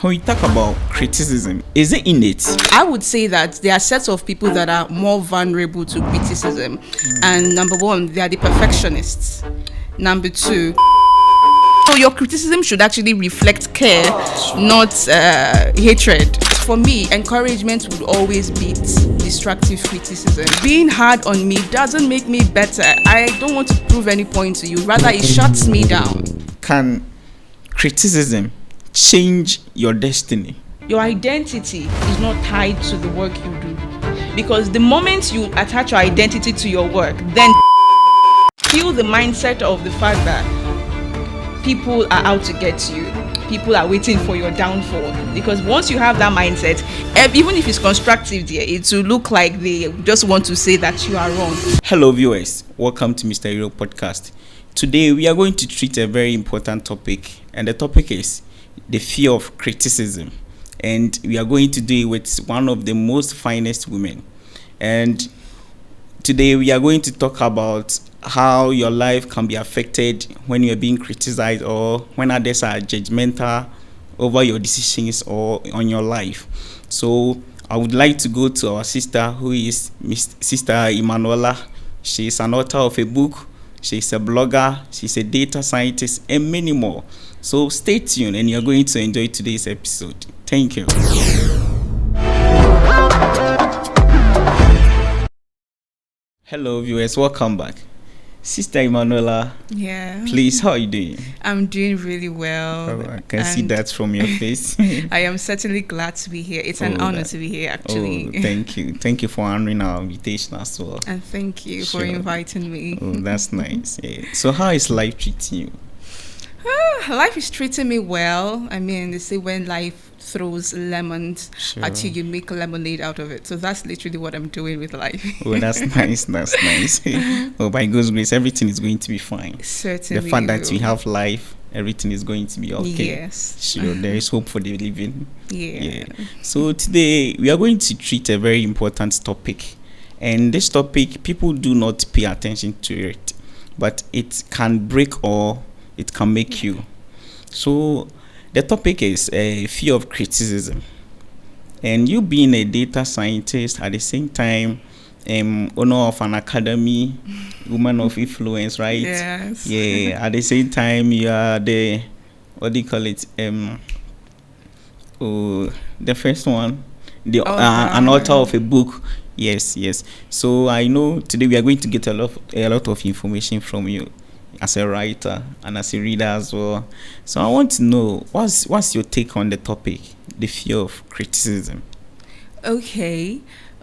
When we talk about criticism, is it innate? I would say that there are sets of people that are more vulnerable to criticism. And number one, they are the perfectionists. Number two, so your criticism should actually reflect care, not hatred. For me, encouragement would always beat destructive criticism. Being hard on me doesn't make me better. I don't want to prove any point to you. Rather, it shuts me down. Can criticism change your destiny? Your identity is not tied to the work you do. Because the moment you attach your identity to your work, then feel the mindset of the fact that people are out to get you. People are waiting for your downfall. Because once you have that mindset, even if it's constructive there, it will look like they just want to say that you are wrong. Hello viewers, welcome to Mr. Hero Podcast. Today we are going to treat a very important topic, and the topic is the fear of criticism. And we are going to do it with one of the most finest women. And today we are going to talk about how your life can be affected when you are being criticized or when others are judgmental over your decisions or on your life. So I would like to go to our sister, who is Sister Emanuela. She is an author of a book. She's a blogger. She's a data scientist and many more. So stay tuned and you're going to enjoy today's episode. Thank you. Hello viewers, welcome back. Sister Emanuela, Yeah. please, how are you doing? I'm doing really well. Oh, I can see that from your face. I am certainly glad to be here. It's an honor to be here, actually. Oh, thank you. Thank you for honoring our invitation as well. And thank you for Sure. inviting me. Oh, that's nice. Yeah. So how is life treating you? Life is treating me well. I mean, they say when life throws lemons at you, you make lemonade out of it. So that's literally what I'm doing with life. Oh, that's nice. That's nice. Oh, by God's grace, everything is going to be fine. Certainly. The fact that we have life, everything is going to be okay. Yes. Sure, there is hope for the living. Yeah. So today we are going to treat a very important topic, and this topic people do not pay attention to it, but it can break or it can make you. So the topic is fear of criticism, and you being a data scientist at the same time, owner of an academy, woman of influence, right? Yes. Yeah. At the same time, you are the, what do you call it? The first one, an author of a book. Yes. So I know today we are going to get a lot of information from you as a writer and as a reader as well. So I want to know what's your take on the topic, the fear of criticism? Okay.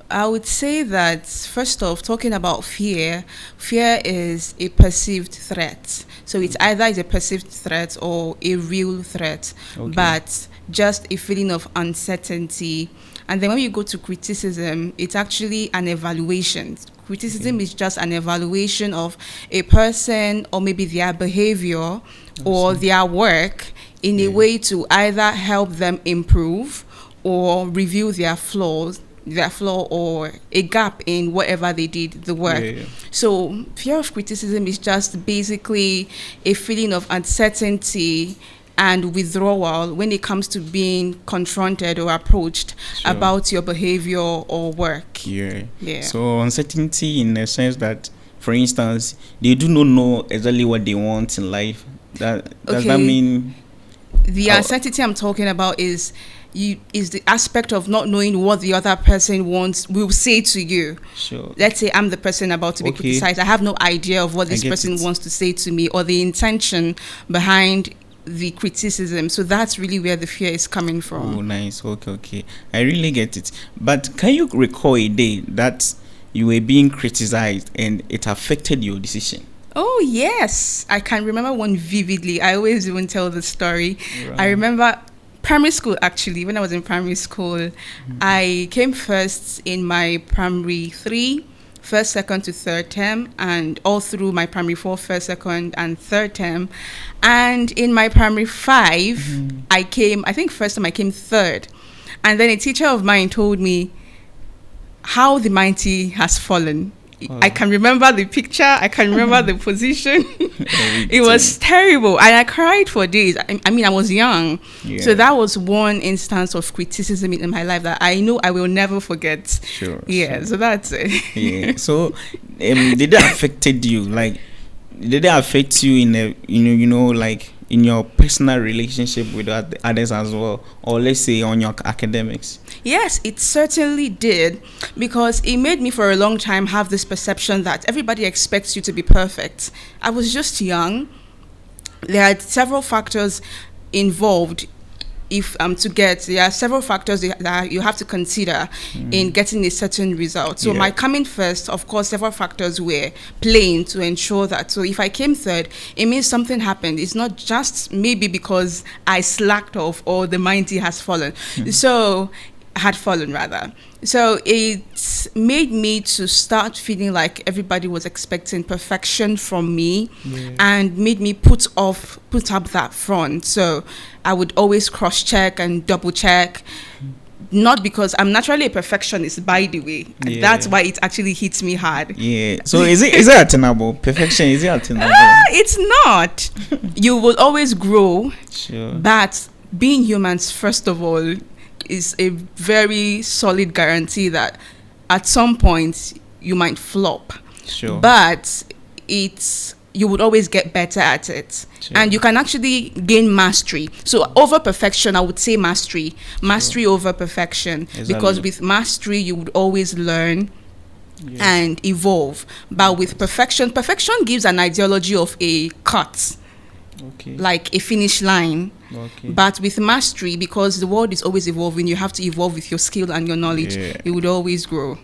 I would say that, first off, talking about fear is a perceived threat. So it's either a perceived threat or a real threat, but just a feeling of uncertainty. And then when you go to criticism, it's actually an evaluation. Criticism is just an evaluation of a person or maybe their behavior or their work in a way to either help them improve or review their flaw or a gap in whatever they did, the work. So fear of criticism is just basically a feeling of uncertainty and withdrawal when it comes to being confronted or approached about your behavior or work. Yeah. So uncertainty in the sense that, for instance, they do not know exactly what they want in life. Does that mean? The uncertainty I'm talking about is the aspect of not knowing what the other person will say to you. Sure. Let's say I'm the person about to be criticized. I have no idea of what this person wants to say to me or the intention behind the criticism. So that's really where the fear is coming from. Oh, nice. Okay. I really get it. But can you recall a day that you were being criticized and it affected your decision? Oh, yes. I can remember one vividly. I always even tell the story. Right. I remember primary school, actually. When I was in primary school, I came first in my primary 3, first, second to third term, and all through my primary 4, first, second, and third term. And in my primary 5, I think first time I came third. And then a teacher of mine told me how the mighty has fallen. Wow. I can remember the picture. I can remember the position. Every It was terrible. And I cried for days. I mean, I was young. Yeah. So that was one instance of criticism in my life that I know I will never forget. Sure. Yeah, sure. so that's it. Yeah. So, did that affected you? Like, did it affect you in a like in your personal relationship with others as well, or let's say on your academics? Yes, it certainly did, because it made me for a long time have this perception that everybody expects you to be perfect. I was just young. There are several factors involved. There are several factors that you have to consider in getting a certain result. So Yeah. my coming first, of course, several factors were playing to ensure that. So if I came third, it means something happened. It's not just maybe because I slacked off or the mighty has fallen. So had fallen rather. So it made me to start feeling like everybody was expecting perfection from me, and made me put up that front. So I would always cross check and double check. Not because I'm naturally a perfectionist, by the way. Yeah. That's why it actually hits me hard. Yeah. So is it attainable? Perfection, is it attainable? It's not. You will always grow, Sure. but being humans, first of all, is a very solid guarantee that at some point you might flop. Sure. But you would always get better at it. Sure. And you can actually gain mastery. So over perfection, I would say mastery over perfection. Exactly. Because with mastery, you would always learn Yes. and evolve. But with perfection gives an ideology of a cut, Okay. like a finish line. Okay. But with mastery, because the world is always evolving, you have to evolve with your skill and your knowledge. Yeah. You would always grow.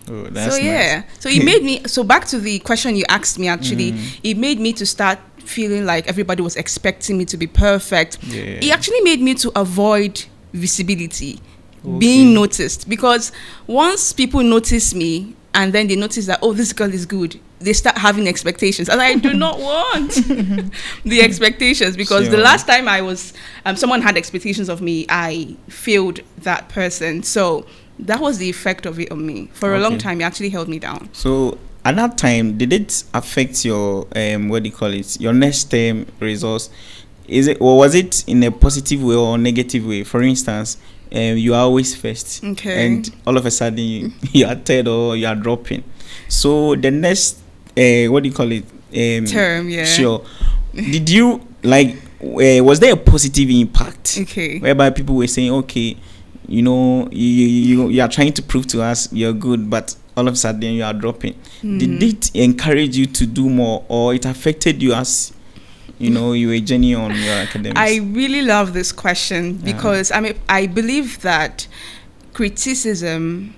Oh, that's So yeah. nice. So it made me. So back to the question you asked me. Actually, it made me to start feeling like everybody was expecting me to be perfect. Yeah. It actually made me to avoid visibility, Okay. being noticed. Because once people notice me, and then they notice that, oh, this girl is good, they start having expectations, and I do not want the expectations, because the Sure. last time I was someone had expectations of me, I failed that person. So that was the effect of it on me. For a long Okay. time, it actually held me down. So at that time, did it affect your what do you call it? Your next term results? Is it, or was it in a positive way or negative way? For instance, you are always first, Okay. and all of a sudden you are third or you are dropping. So the next what do you call it? Term, yeah. Sure. Did you like? Was there a positive impact? Okay. Whereby people were saying, okay, you are trying to prove to us you're good, but all of a sudden you are dropping. Did it encourage you to do more, or it affected you as you were journey on your academics? I really love this question because I believe that criticism,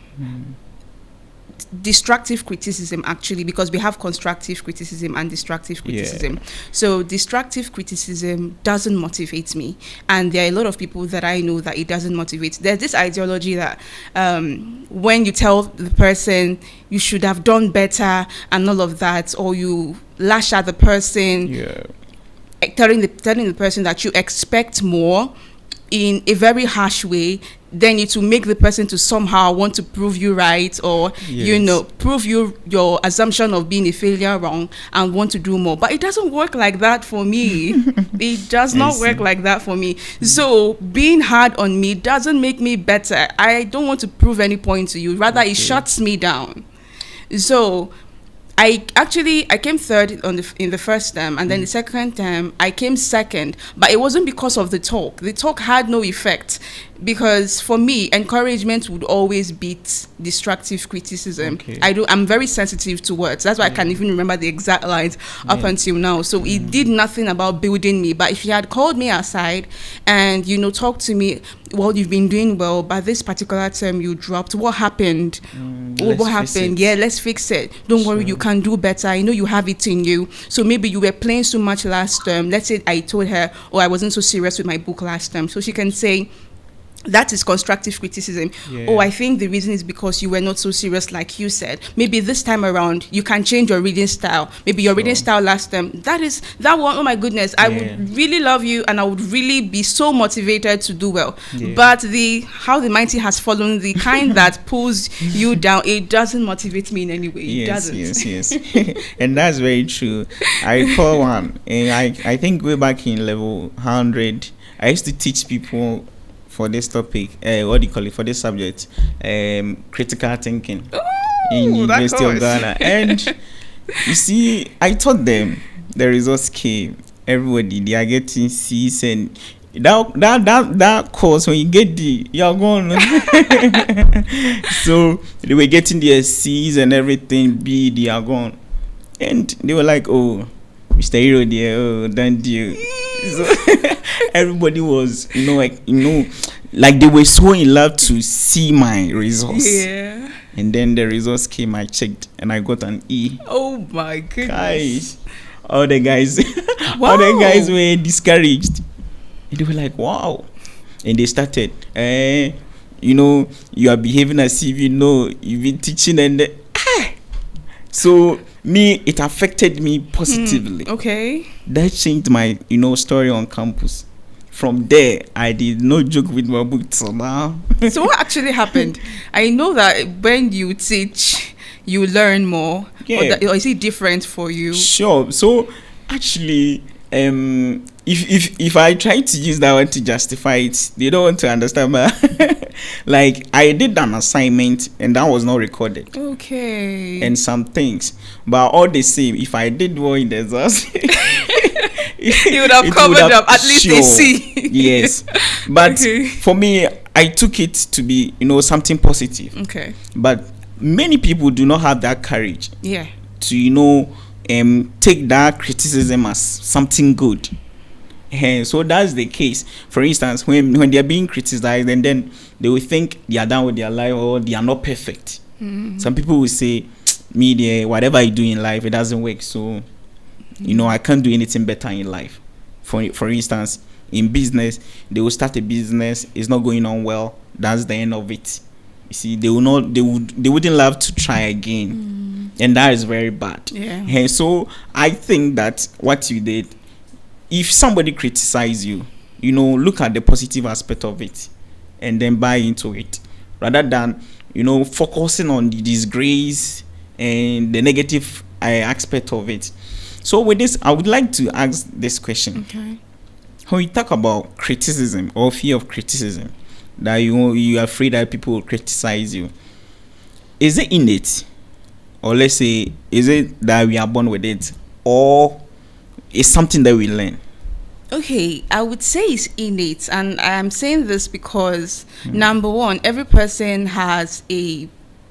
destructive criticism, actually, because we have constructive criticism and destructive criticism. Yeah. So destructive criticism doesn't motivate me, and there are a lot of people that I know that it doesn't motivate. There's this ideology that when you tell the person you should have done better and all of that, or you lash at the person, Yeah. telling the person that you expect more in a very harsh way, then it will make the person to somehow want to prove you right, or Yes. prove your assumption of being a failure wrong, and want to do more. But it doesn't work like that for me. It does I not see. work like that for me. So being hard on me doesn't make me better. I don't want to prove any point to you, rather it shuts me down. So I came third in the first term, and then the second term I came second, but it wasn't because of the talk. The talk had no effect, because for me, encouragement would always beat destructive criticism. Okay. I'm very sensitive to words. That's why I can't even remember the exact lines up until now. So it did nothing about building me. But if you had called me aside and talked to me, well, you've been doing well, but this particular term you dropped. What happened? Let's What fix happened? it. Yeah, let's fix it. Don't worry, you can do better. I know you have it in you. So maybe you were playing so much last term. Let's say I told her, oh, I wasn't so serious with my book last term. So she can say, that is constructive criticism. Yeah. Oh, I think the reason is because you were not so serious, like you said. Maybe this time around you can change your reading style. Maybe your reading style last time. That one. Oh my goodness, I would really love you, and I would really be so motivated to do well. Yeah. But how the mighty has fallen, the kind that pulls you down, it doesn't motivate me in any way. It doesn't. Yes. And that's very true. I recall one, and I think way back in level 100, I used to teach people for this topic, what do you call it, for this subject, critical thinking in University of Ghana. And you see, I taught them, the results came. Everybody, they are getting C's, and that course, when you get D, you're gone. So they were getting their C's and everything, B, they are gone. And they were like, oh, Mr. Hero there, oh, don't you? So everybody was, like they were so in love to see my results. Yeah. And then the results came, I checked, and I got an E. Oh my goodness. Guys, all the guys Wow. all the guys were discouraged. And they were like, wow. And they started, you are behaving as if you've been teaching, and so me, it affected me positively. Okay. That changed my, story on campus. From there, I did no joke with my book till now. So what actually happened? I know that when you teach, you learn more. Yeah. Or is it different for you? Sure. So actually, if I try to use that one to justify it, they don't want to understand. But like, I did an assignment and that was not recorded. Okay. And some things, but all the same, if I did well in the exams, you would have covered up at least a C. Yes. But Okay. for me, I took it to be, something positive. Okay. But many people do not have that courage Yeah. to, take that criticism as something good. And so that's the case. For instance, when they are being criticized, and then they will think they are done with their life, or they are not perfect. Some people will say, me, whatever I do in life, it doesn't work. So, I can't do anything better in life. For instance, in business, they will start a business, it's not going on well, that's the end of it. You see, they wouldn't love to try again. And that is very bad. Yeah. And so I think that what you did, if somebody criticizes you, look at the positive aspect of it and then buy into it, rather than focusing on the disgrace and the negative aspect of it. So with this, I would like to ask this question. Okay. When we talk about criticism or fear of criticism, that you are afraid that people will criticize you, is it innate? Or let's say, is it that we are born with it? Or is something that we learn? Okay, I would say it's innate, and I'm saying this because number one, every person has a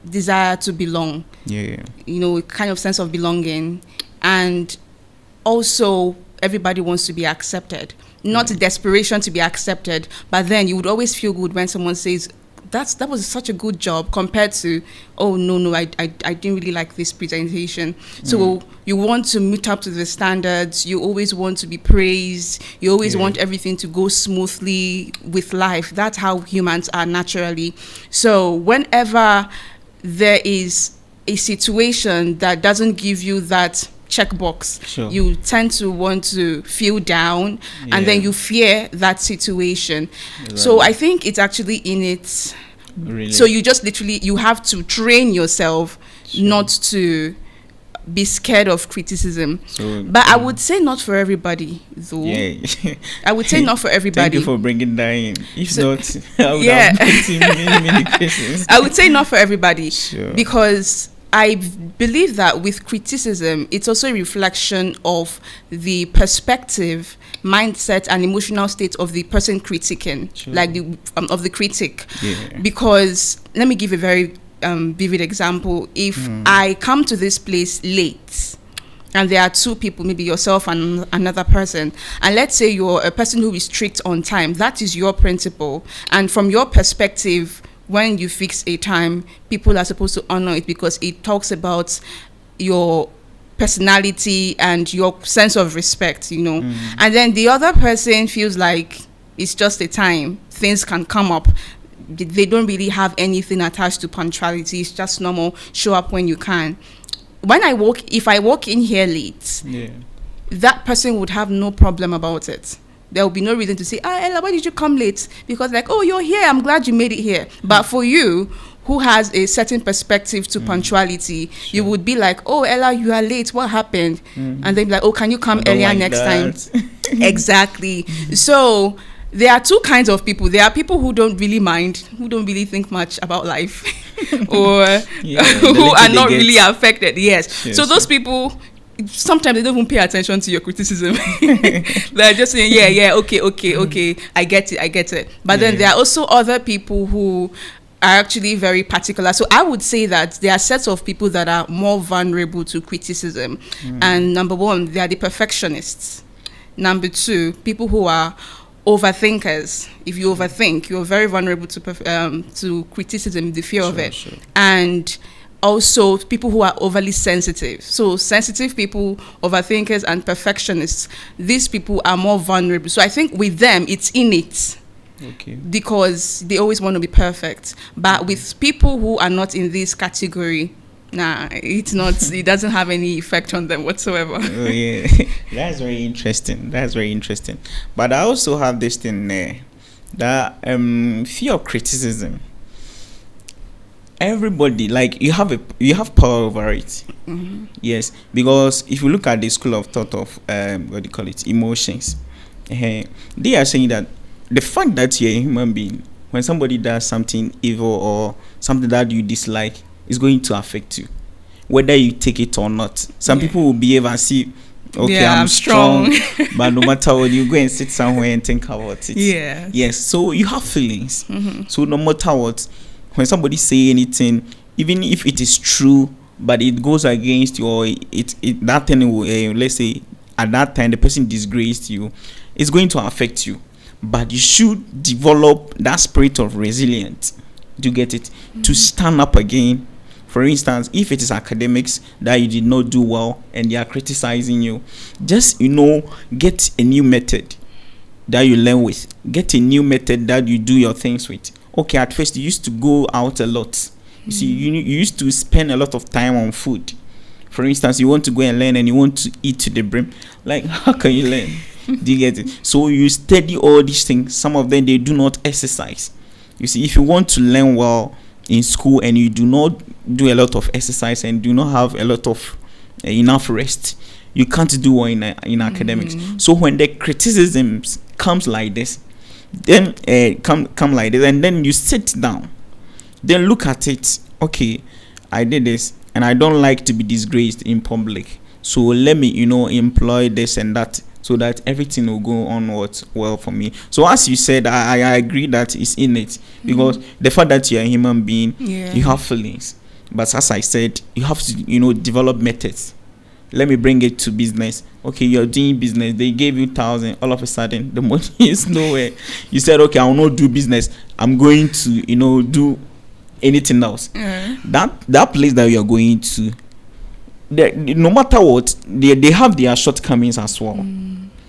desire to belong. Yeah. A kind of sense of belonging, and also everybody wants to be accepted. Not desperation to be accepted, but then you would always feel good when someone says, that was such a good job, compared to, oh no, I didn't really like this presentation. So you want to meet up to the standards, you always want to be praised, you always want everything to go smoothly with life. That's how humans are naturally. So whenever there is a situation that doesn't give you that checkbox, Sure. you tend to want to feel down, and then you fear that situation. So I think it's actually in it. Really? So you just literally, you have to train yourself not to be scared of criticism. So, But I would say not for everybody, though. yeah. I would say not for everybody. Thank you for bringing that in. If So- not, I would Yeah. have put in many questions. I would say not for everybody, Sure. because I believe that with criticism, it's also a reflection of the perspective, mindset, and emotional state of the person critiquing, Sure. like of the critic. Yeah. Because let me give a very vivid example. If I come to this place late, and there are two people, maybe yourself and another person, and let's say you're a person who is strict on time, that is your principle, and from your perspective, when you fix a time, people are supposed to honor it because it talks about your personality and your sense of respect, And then the other person feels like It's just a time. Things can come up. They don't really have anything attached to punctuality. It's just normal. Show up when you can. If I walk in here late, that person would have no problem about it. There will be no reason to say, Ella, why did you come late? Because like, oh, you're here. I'm glad you made it here. But for you, who has a certain perspective to punctuality, you would be like, oh, Ella, you are late. What happened? And they'd be like, oh, can you come earlier next time? Exactly. So there are two kinds of people. There are people who don't really mind, who don't really think much about life, or who are not really affected. Yes. So those people, sometimes they don't even pay attention to your criticism. They're just saying, yeah, okay, I get it. But then there are also other people who are actually very particular. So I would say that there are sets of people that are more vulnerable to criticism. And number one, they are the perfectionists. Number two, people who are overthinkers. If you overthink, you're very vulnerable to criticism, the fear of it. Sure. And also people who are overly sensitive. So sensitive people, overthinkers, and perfectionists, these people are more vulnerable. So I think with them, it's innate. Okay. Because they always want to be perfect. But with people who are not in this category, it's not. It doesn't have any effect on them whatsoever. Oh yeah, that's very interesting. But I also have this thing there, that fear of criticism. Everybody, like, you have power over it. Yes, because if you look at the school of thought of what do you call it, emotions, they are saying that the fact that you're a human being, when somebody does something evil or something that you dislike, is going to affect you, whether you take it or not. Some people will behave and see, okay, I'm strong, but no matter what, you go and sit somewhere and think about it. Yes, so you have feelings. So no matter what, when somebody say anything, even if it is true, but it goes against you, or that thing will, let's say at that time the person disgraced you, it's going to affect you. But you should develop that spirit of resilience. Do you get it? To stand up again. For instance, if it is academics that you did not do well and they are criticizing you, just, get a new method that you learn with. Get a new method that you do your things with. Okay, at first you used to go out a lot. You see, you used to spend a lot of time on food. For instance, you want to go and learn and you want to eat to the brim. Like, how can you learn? Do you get it? So you study all these things. Some of them, they do not exercise. You see, if you want to learn well in school and you do not do a lot of exercise and do not have a lot of enough rest, you can't do well in academics. So when the criticisms comes like this, then come like this, and then you sit down, then look at it. Okay, I did this and I don't like to be disgraced in public, so let me employ this and that, so that everything will go on well for me. So as you said, I agree that it's innate, because the fact that you're a human being, you have feelings. But as I said, you have to develop methods. Let me bring it to business. Okay, you're doing business. They gave you 1,000. All of a sudden, the money is nowhere. You said, okay, I will not do business. I'm going to do anything else. That place that you're going to, no matter what, they have their shortcomings as well.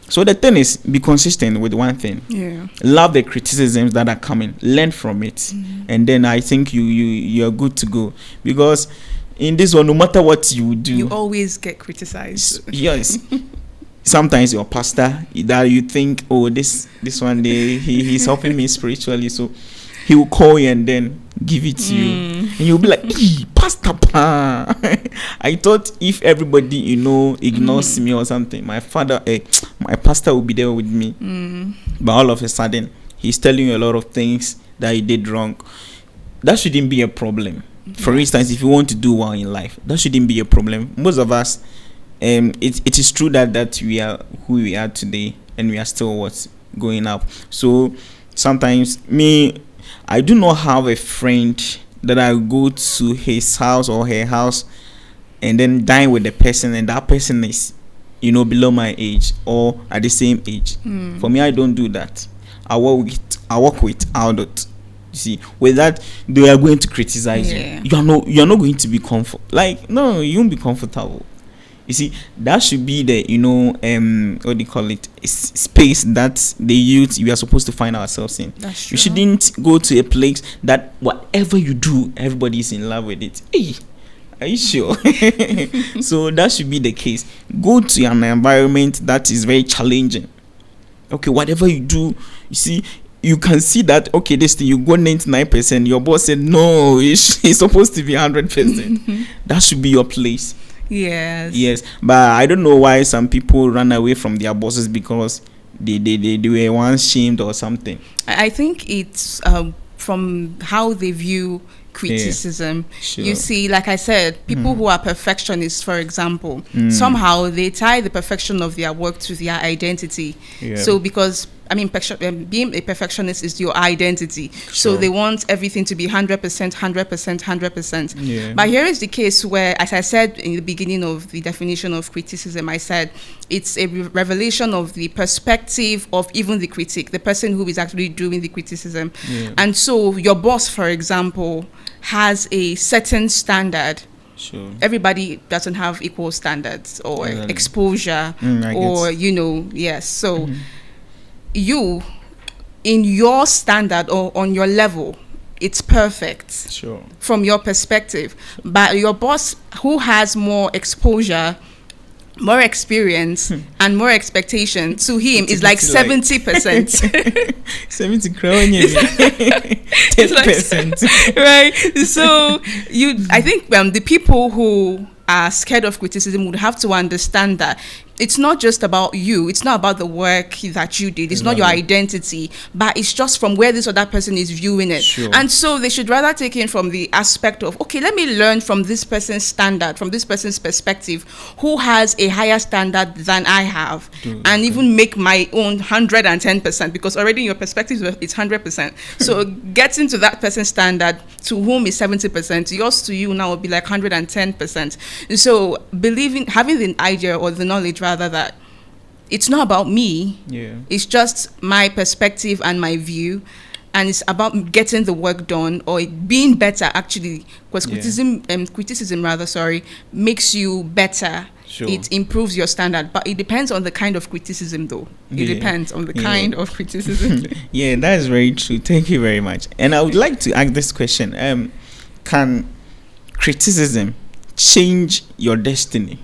So the thing is, be consistent with one thing. Love the criticisms that are coming, learn from it, and then I think you're good to go. Because in this one, no matter what you do, you always get criticized. Yes. Sometimes your pastor, that you think, oh, this one day he's helping me spiritually, so he will call you and then give it to you, and you'll be like, Pastor Pa. I thought if everybody ignores me or something, my pastor will be there with me. But all of a sudden, he's telling you a lot of things that he did wrong. That shouldn't be a problem. For instance, if you want to do well in life, that shouldn't be a problem. Most of us, it is true that we are who we are today, and we are still going up. So sometimes I do not have a friend that I go to his house or her house and then dine with the person, and that person is below my age or at the same age. For me, I don't do that. I work with adults. You see, with that, they are going to criticize you. You're not going to be comfortable. Like, no, you won't be comfortable. You see, that should be the, what do you call it, space that the youth we are supposed to find ourselves in. That's true. You shouldn't go to a place that whatever you do, everybody is in love with it. Hey, are you sure? So that should be the case. Go to an environment that is very challenging. Okay, whatever you do, you see, you can see that, okay, this thing, you go 99%, your boss said, no, it's supposed to be 100%. That should be your place. Yes, but I don't know why some people run away from their bosses because they were once shamed or something. I think it's from how they view criticism. Yeah, sure. You see, like I said, people who are perfectionists, for example, somehow they tie the perfection of their work to their identity. Yeah. So because being a perfectionist is your identity. Sure. So they want everything to be 100%, 100%, 100%. Yeah. But here is the case where, as I said in the beginning of the definition of criticism, I said it's a revelation of the perspective of even the critic, the person who is actually doing the criticism. Yeah. And so your boss, for example, has a certain standard. Sure. Everybody doesn't have equal standards or Exactly. exposure I guess. yes. So you, in your standard or on your level, it's perfect Sure. from your perspective. But your boss, who has more exposure, more experience, and more expectation, to him is like 70%. 70 crown, 10%. Right? So I think the people who are scared of criticism would have to understand that it's not just about you. It's not about the work that you did. It's not your identity, but it's just from where this other person is viewing it. Sure. And so they should rather take it from the aspect of, okay, let me learn from this person's standard, from this person's perspective, who has a higher standard than I have, and even make my own 110%, because already in your perspective it's 100%. So getting to that person's standard, to whom is 70%, yours to you now will be like 110%. So having the idea or the knowledge rather that it's not about me, it's just my perspective and my view, and it's about getting the work done or being better actually, because criticism makes you better. Sure. It improves your standard, but it depends on the kind of criticism though. It depends on the kind of criticism. Yeah, that is very true. Thank you very much. And I would like to ask this question. Can criticism change your destiny?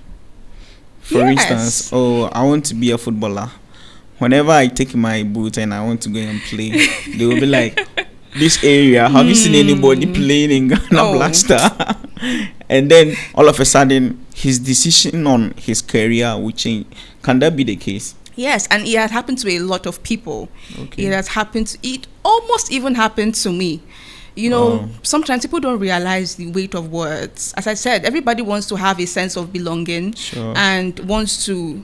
For instance, I want to be a footballer. Whenever I take my boot and I want to go and play, they will be like, this area, have you seen anybody playing in Ghana Black Star? And then all of a sudden, his decision on his career will change. Can that be the case? Yes, and it has happened to a lot of people. Okay. It almost even happened to me. Sometimes people don't realize the weight of words. As I said, everybody wants to have a sense of belonging. Sure. And wants to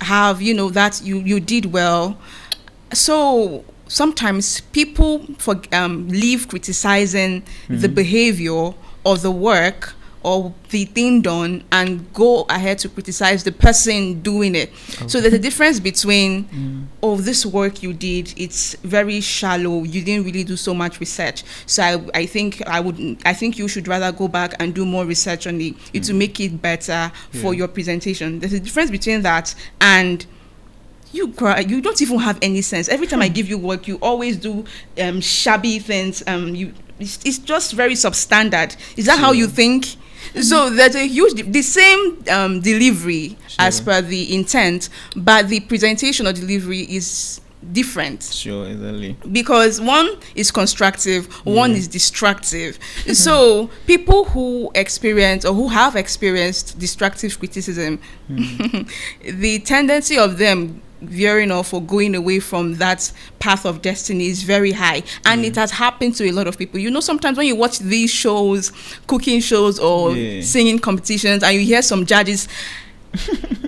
have, that you did well. So sometimes people leave criticizing the behavior or the work or the thing done and go ahead to criticize the person doing it. Okay. So there's a difference between, this work you did, it's very shallow, you didn't really do so much research. So I think you should rather go back and do more research on it to make it better for your presentation. There's a difference between that and you don't even have any sense. Every time I give you work, you always do shabby things. It's just very substandard. Is that how you think? So there's the same delivery as per the intent, but the presentation or delivery is different. Sure, exactly. Because one is constructive, one is destructive. So people who experience or who have experienced destructive criticism, the tendency of them veering off or going away from that path of destiny is very high, and it has happened to a lot of people. Sometimes when you watch these shows, cooking shows or singing competitions, and you hear some judges,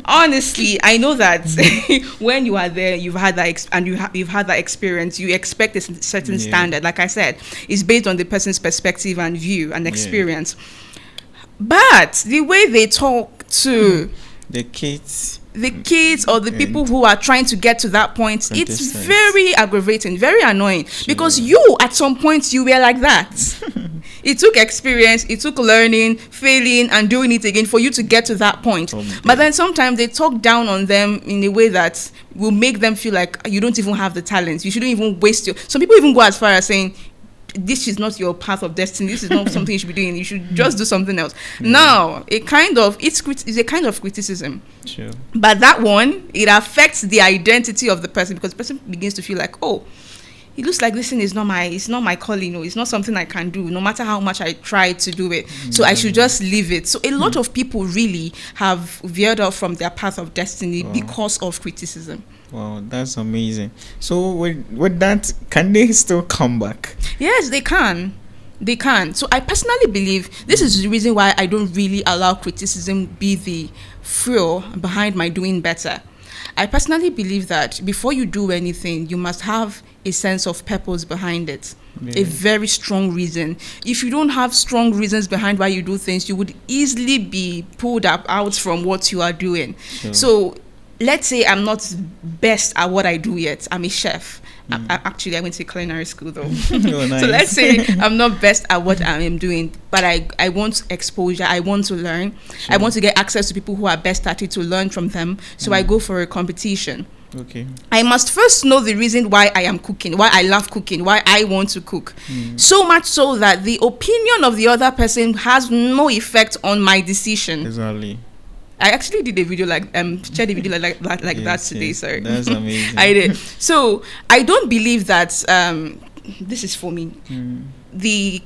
honestly, I know that when you are there, you've had that you've had that experience. You expect a certain standard. Like I said, it's based on the person's perspective and view and experience. But the way they talk to the kids or the people who are trying to get to that point, it's very aggravating, very annoying. Because you, at some point, you were like that. It took experience, it took learning, failing, and doing it again for you to get to that point. But then sometimes they talk down on them in a way that will make them feel like you don't even have the talent. You shouldn't even waste your... Some people even go as far as saying, this is not your path of destiny. This is not something you should be doing. You should just do something else. Now, it's a kind of criticism. Sure. But that one, it affects the identity of the person, because the person begins to feel like, oh, it looks like this thing is not my calling, or it's not something I can do, no matter how much I try to do it. So I should just leave it. So a lot of people really have veered off from their path of destiny because of criticism. Wow, that's amazing. So with that, can they still come back? Yes, they can. They can. So I personally believe this is the reason why I don't really allow criticism be the fuel behind my doing better. I personally believe that before you do anything, you must have a sense of purpose behind it. A very strong reason. If you don't have strong reasons behind why you do things, you would easily be pulled out from what you are doing. Sure. So let's say I'm not best at what I do yet. I'm a chef. I went to culinary school though. Oh, nice. So let's say I'm not best at what I am doing, but I want exposure. I want to learn. Sure. I want to get access to people who are best at it to learn from them. So I go for a competition. Okay. I must first know the reason why I am cooking, why I love cooking, why I want to cook. So much so that the opinion of the other person has no effect on my decision. Exactly. I actually did a video shared a video like that today. Yes. Sorry, that's amazing. I did. So I don't believe that this is for me. The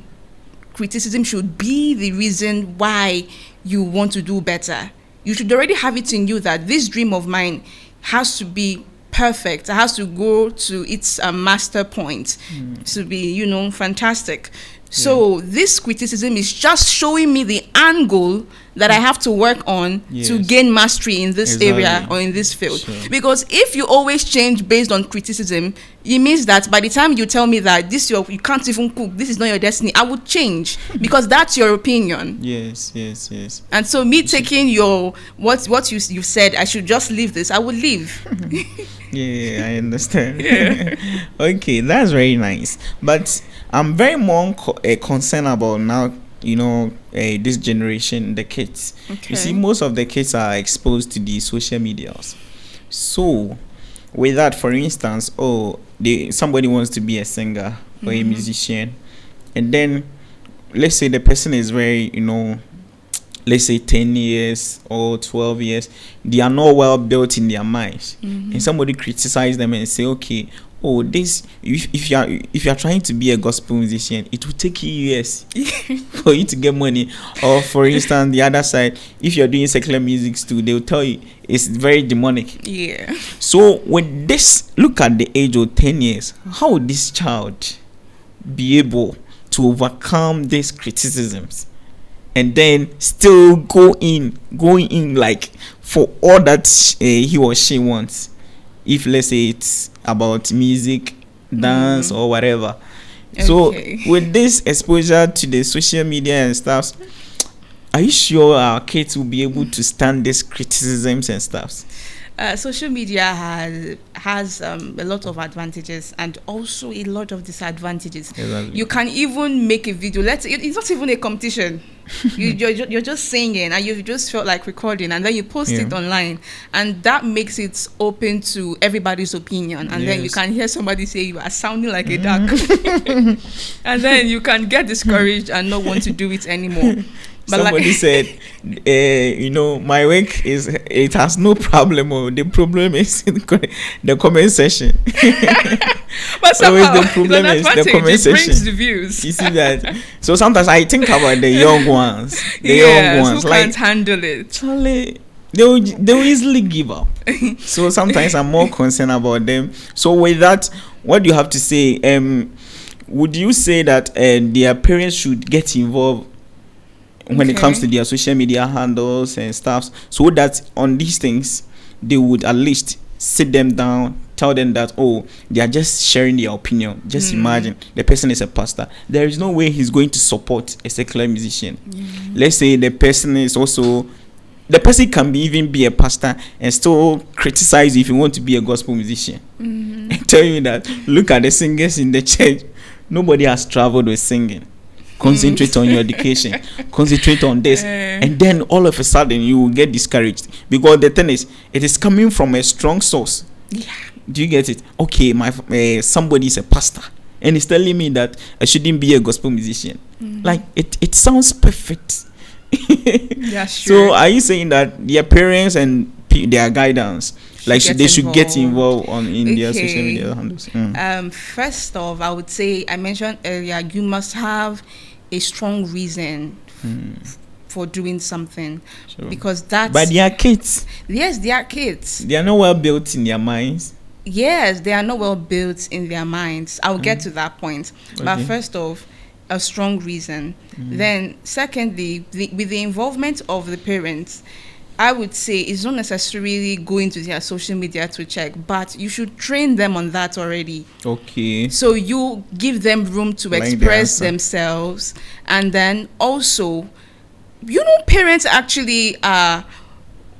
criticism should be the reason why you want to do better. You should already have it in you that this dream of mine has to be perfect. It has to go to its master point to be, fantastic. So this criticism is just showing me the angle that I have to work on to gain mastery in this area or in this field. Sure. Because if you always change based on criticism, it means that by the time you tell me that you can't even cook, this is not your destiny, I would change because that's your opinion. Yes. And so me taking what you said, I should just leave this, I would leave. Yeah, I understand. Okay, that's very nice. But I'm very more concerned about now, this generation, the kids. Okay. You see, most of the kids are exposed to the social medias. So, with that, for instance, somebody wants to be a singer or a musician, and then let's say the person is very, let's say 10 years or 12 years, they are not well built in their minds, and somebody criticize them and say, okay, this if you are trying to be a gospel musician, it will take you years for you to get money. Or for instance, the other side, if you're doing secular music too, they will tell you it's very demonic. Yeah. So with this, look at the age of 10 years, how would this child be able to overcome these criticisms and then still going in like for all that he or she wants? If let's say it's about music, dance, or whatever. Okay. So with this exposure to the social media and stuff, are you sure our kids will be able to stand these criticisms and stuff? Social media has a lot of advantages and also a lot of disadvantages. Exactly. You can even make a video. It's not even a competition. You're just singing and you just felt like recording, and then you post it online, and that makes it open to everybody's opinion. And then you can hear somebody say you are sounding like a duck, and then you can get discouraged and not want to do it anymore. But somebody said, my work it has no problem. The problem is in the comment section. But somehow, the problem is the comment section. Brings the views. You see that? So sometimes I think about the young ones. Who can't handle it. Charlie, they'll easily give up. So sometimes I'm more concerned about them. So with that, what do you have to say? Would you say that their parents should get involved when it comes to their social media handles and stuff, so that on these things they would at least sit them down, tell them that they are just sharing their opinion. Just imagine the person is a pastor. There is no way he's going to support a secular musician. Let's say the person can even be a pastor and still criticize you if you want to be a gospel musician. And tell you that look at the singers in the church, nobody has traveled with singing. concentrate on your education, concentrate on this, and then all of a sudden you will get discouraged, because the thing is, it is coming from a strong source. Yeah. Do you get it? Okay, my somebody is a pastor and he's telling me that I shouldn't be a gospel musician. Like, it sounds perfect. Yeah, sure. So are you saying that their parents and their guidance, like, they should get involved in their social media handles? First off, I would say, I mentioned earlier, you must have a strong reason for doing something. Sure. Because that's... But they are kids. Yes, they are kids. They are not well built in their minds. Yes, they are not well built in their minds. I'll get to that point. Okay. But first off, a strong reason. Then secondly, with the involvement of the parents, I would say it's not necessarily going to their social media to check, but you should train them on that already. Okay. So you give them room to express themselves. And then also, parents actually are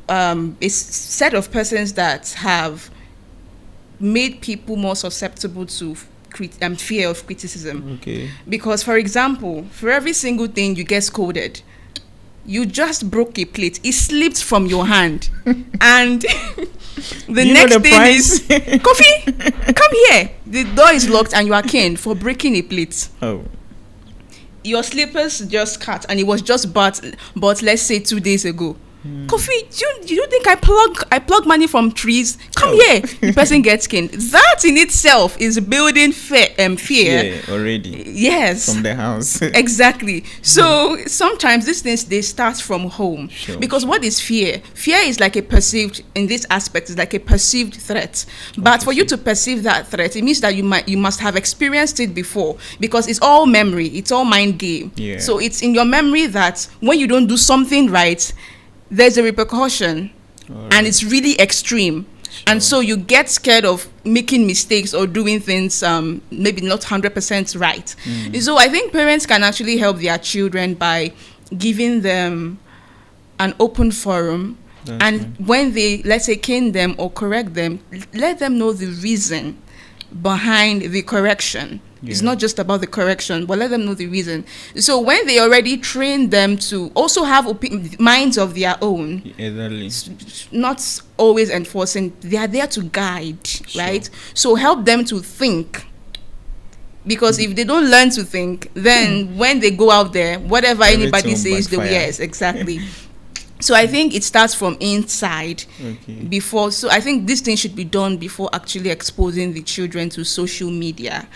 a set of persons that have made people more susceptible to fear of criticism. Okay. Because, for example, for every single thing you get scolded, you just broke a plate, it slipped from your hand, and the next thing is, Kofi, come here. The door is locked and you are caned for breaking a plate. Oh. Your slippers just cut and it was just bought let's say 2 days ago. Kofi, do you think I plug money from trees? Come here. The person gets skinned. That in itself is building fear. Yeah, already. Yes. From the house. Exactly. So sometimes these things, they start from home. Sure. Because what is fear? Fear is like a perceived, in this aspect, is like a perceived threat. But for you to perceive that threat, it means that you must have experienced it before, because it's all memory. It's all mind game. Yeah. So it's in your memory that when you don't do something right, there's a repercussion, and it's really extreme. Sure. And so you get scared of making mistakes or doing things maybe not 100% right. So I think parents can actually help their children by giving them an open forum. And when they, let's say, cane them or correct them, let them know the reason behind the correction. Yeah. It's not just about the correction, but let them know the reason. So when they already train them to also have minds of their own, not always enforcing, they are there to guide, sure. Right? So help them to think. Because if they don't learn to think, then when they go out there, whatever anybody says, yes, exactly. So I think it starts from inside before. So I think this thing should be done before actually exposing the children to social media.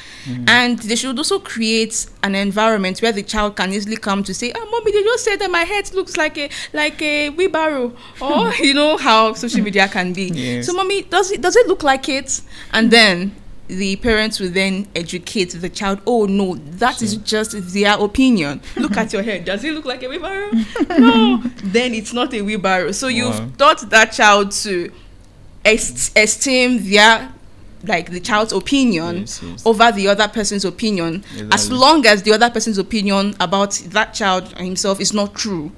And they should also create an environment where the child can easily come to say, "Oh, mommy, they just said that my head looks like a wheelbarrow," or you know how social media can be. Yes. So, mommy, does it look like it? And then the parents will then educate the child. Oh no, that is just their opinion. Look at your head. Does it look like a wheelbarrow? No. Then it's not a wheelbarrow. So you've taught that child to esteem the child's opinion over the other person's opinion, as long as the other person's opinion about that child himself is not true.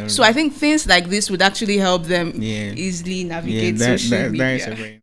So I think things like this would actually help them easily navigate social media.